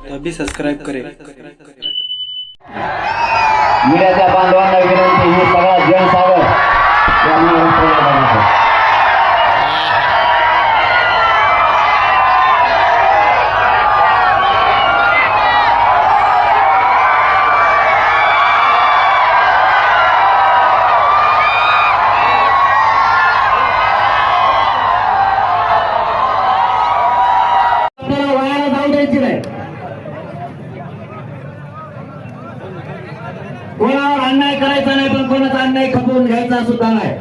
तो अभी सब्सक्राइब करें। मीडियाच्या बांधवांना विनंती, ही सगळा जनसागर यांना रस्त्यावर वायाला जाऊ द्यायची नाही. कोणावर अन्याय करायचा नाही, पण कोणाचा अन्याय खपवून घ्यायचा सुद्धा नाही.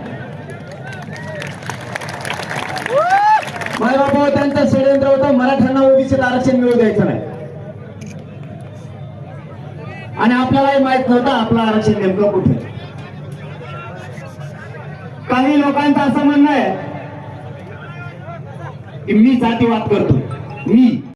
बाबा त्यांचं षडयंत्र होतं, मराठ्यांना ओबीसीत आरक्षण मिळू द्यायचं नाही. आणि आपल्यालाही माहित नव्हतं आपलं आरक्षण नेमकं कुठे. काही लोकांचं असं म्हणणं आहे की मी जातीवाद करतो. मी